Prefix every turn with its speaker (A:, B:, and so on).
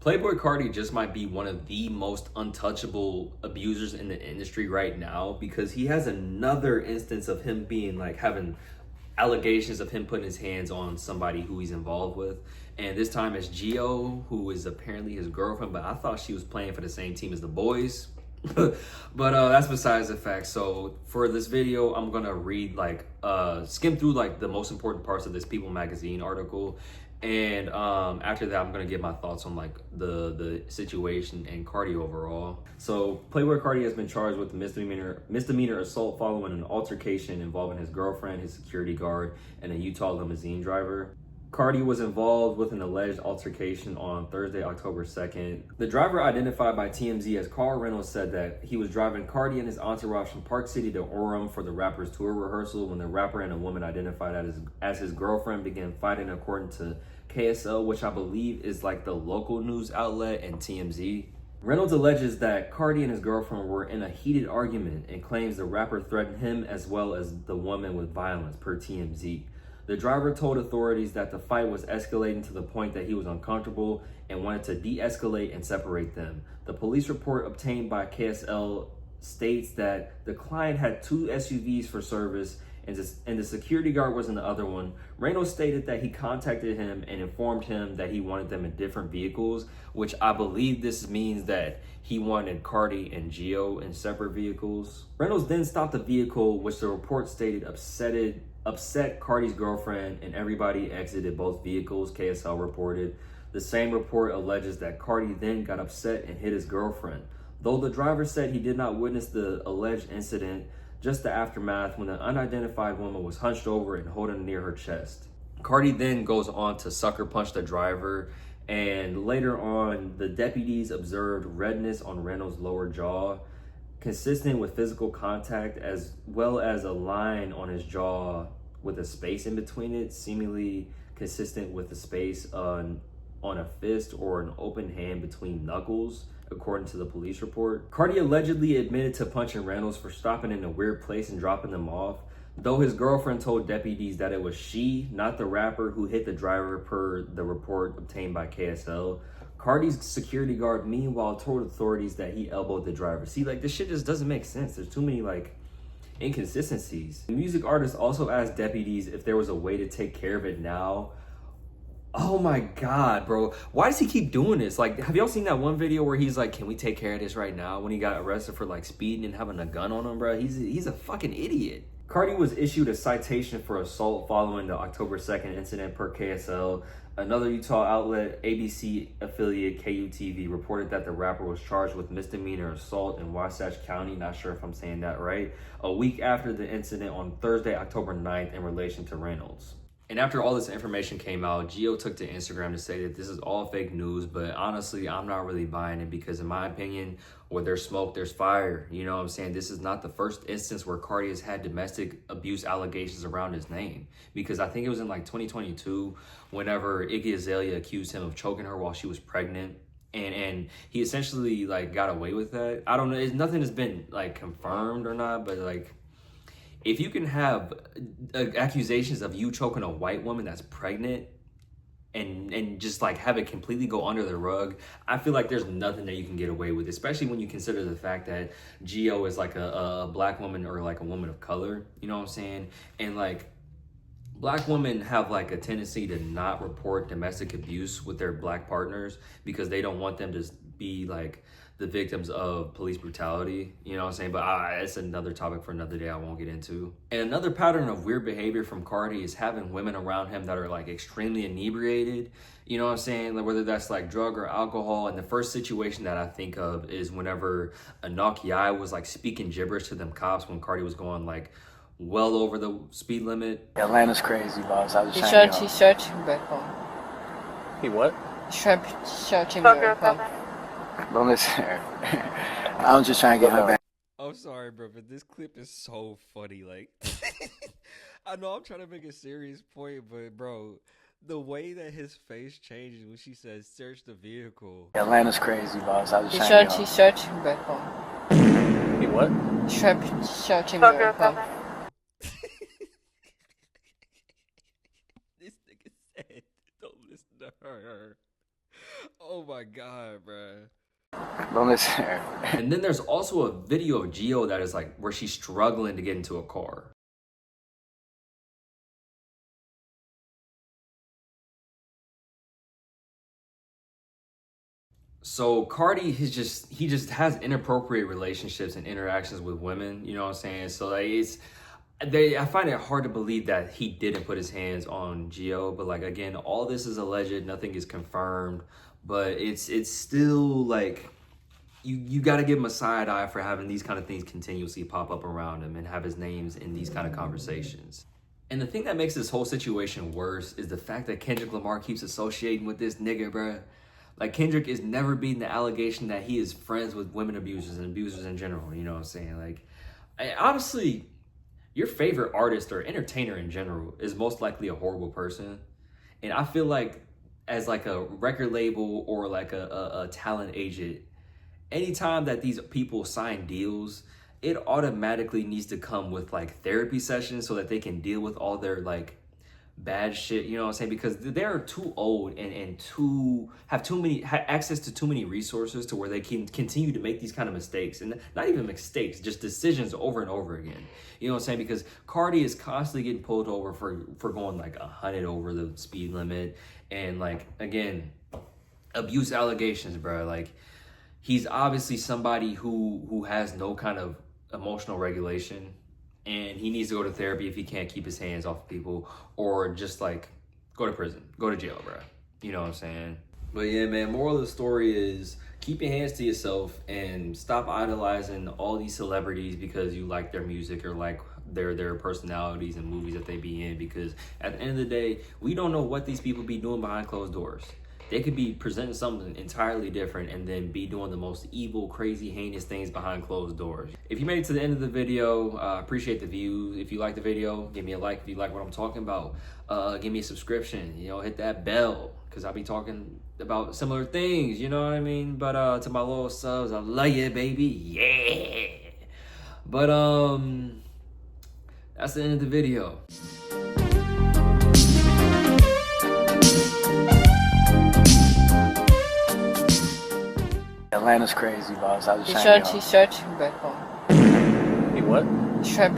A: Playboi Carti just might be one of the most untouchable abusers in the industry right now because he has another instance of him being like having allegations of him putting his hands on somebody who he's involved with. And this time it's Gio, who is apparently his girlfriend, but I thought she was playing for the same team as the boys. But that's besides the fact. So for this video, I'm gonna read skim through like the most important parts of this People magazine article, and after that I'm gonna give my thoughts on like the situation and Carti overall. So Playboi Carti has been charged with misdemeanor assault following an altercation involving his girlfriend, his security guard, and a Utah limousine driver. Carti was involved with an alleged altercation on Thursday, October 2nd. The driver, identified by TMZ as Carl Reynolds, said that he was driving Carti and his entourage from Park City to Orem for the rapper's tour rehearsal when the rapper and a woman identified as his girlfriend began fighting, according to KSL, which I believe is like the local news outlet, and TMZ. Reynolds alleges that Carti and his girlfriend were in a heated argument and claims the rapper threatened him as well as the woman with violence, per TMZ. The driver told authorities that the fight was escalating to the point that he was uncomfortable and wanted to de-escalate and separate them. The police report obtained by KSL states that the client had 2 SUVs for service and the security guard was in the other one. Reynolds stated that he contacted him and informed him that he wanted them in different vehicles, which I believe this means that he wanted Carti and Gio in separate vehicles. Reynolds then stopped the vehicle, which the report stated upset Carti's girlfriend, and everybody exited both vehicles, KSL reported. The same report alleges that Carti then got upset and hit his girlfriend. Though the driver said he did not witness the alleged incident, just the aftermath when the unidentified woman was hunched over and holding near her chest. Carti then goes on to sucker punch the driver, and later on, the deputies observed redness on Reynolds' lower jaw, consistent with physical contact, as well as a line on his jaw with a space in between it, seemingly consistent with the space on a fist or an open hand between knuckles, according to the police report. Carti allegedly admitted to punching Reynolds for stopping in a weird place and dropping them off, though his girlfriend told deputies that it was she, not the rapper, who hit the driver, per the report obtained by KSL. Carti's security guard, meanwhile, told authorities that he elbowed the driver. See, like, this shit just doesn't make sense. There's too many, like, inconsistencies. The music artist also asked deputies if there was a way to take care of it now. Oh my God, bro. Why does he keep doing this? Like, have y'all seen that one video where he's like, can we take care of this right now? When he got arrested for, like, speeding and having a gun on him, bro. He's a fucking idiot. Carti was issued a citation for assault following the October 2nd incident, per KSL. Another Utah outlet, ABC affiliate KUTV, reported that the rapper was charged with misdemeanor assault in Wasatch County, not sure if I'm saying that right, a week after the incident on Thursday, October 9th, in relation to Reynolds. And after all this information came out, Gio took to Instagram to say that this is all fake news, but honestly, I'm not really buying it because in my opinion, where there's smoke, there's fire. You know what I'm saying? This is not the first instance where Carti has had domestic abuse allegations around his name, because I think it was in like 2022 whenever Iggy Azalea accused him of choking her while she was pregnant. And he essentially like got away with that. I don't know. Nothing has been like confirmed or not, but like, if you can have accusations of you choking a white woman that's pregnant and just like have it completely go under the rug, I feel like there's nothing that you can get away with, especially when you consider the fact that Gio is like a black woman or like a woman of color, you know what I'm saying? And like, black women have like a tendency to not report domestic abuse with their black partners because they don't want them to be like the victims of police brutality, you know what I'm saying? But it's another topic for another day I won't get into. And another pattern of weird behavior from Carti is having women around him that are like extremely inebriated, you know what I'm saying? Like, whether that's like drug or alcohol. And the first situation that I think of is whenever Anak Yai was like speaking gibberish to them cops when Carti was going like well over the speed limit.
B: Atlanta's crazy, boss. I was
C: He's searching back home.
B: He what?
C: Searching back home.
B: Don't listen to her. I'm just trying to get her back.
A: I'm sorry, bro, but this clip is so funny. Like, I know I'm trying to make a serious point, but bro, the way that his face changes when she says search the vehicle.
B: Atlanta's crazy, boss. I was trying to
C: He's searching back home.
B: He what?
C: Searching back home.
A: This nigga said, don't listen to her. Oh my god, bro.
B: But listen.
A: And then there's also a video of Gio that is like where she's struggling to get into a car. So Cardi, he just has inappropriate relationships and interactions with women. You know what I'm saying? So like I find it hard to believe that he didn't put his hands on Gio. But like again, all this is alleged. Nothing is confirmed. But it's still like you got to give him a side eye for having these kind of things continuously pop up around him and have his names in these kind of conversations. And the thing that makes this whole situation worse is the fact that Kendrick Lamar keeps associating with this nigga, bruh. Like, Kendrick is never beating the allegation that he is friends with women abusers and abusers in general. You know what I'm saying? Like, honestly, your favorite artist or entertainer in general is most likely a horrible person. And I feel like as like a record label or like a talent agent, anytime that these people sign deals, it automatically needs to come with like therapy sessions so that they can deal with all their like bad shit, you know what I'm saying? Because they're too old and access to too many resources to where they can continue to make these kind of mistakes, and not even mistakes, just decisions over and over again. You know what I'm saying? Because Cardi is constantly getting pulled over for going like 100 over the speed limit, and like again, abuse allegations, bro. Like he's obviously somebody who has no kind of emotional regulation. And he needs to go to therapy if he can't keep his hands off people, or just like go to prison, go to jail, bro. You know what I'm saying? But yeah, man, moral of the story is keep your hands to yourself and stop idolizing all these celebrities because you like their music or like their personalities and movies that they be in, because at the end of the day, we don't know what these people be doing behind closed doors. They could be presenting something entirely different and then be doing the most evil, crazy, heinous things behind closed doors. If you made it to the end of the video, appreciate the views. If you like the video, give me a like. If you like what I'm talking about, give me a subscription. You know, hit that bell, because I'll be talking about similar things. You know what I mean? But to my loyal subs, I love you, baby. Yeah. But that's the end of the video.
B: Atlanta's crazy, boss. I was
C: He
B: saying,
C: searching back home.
B: He what?
C: Trap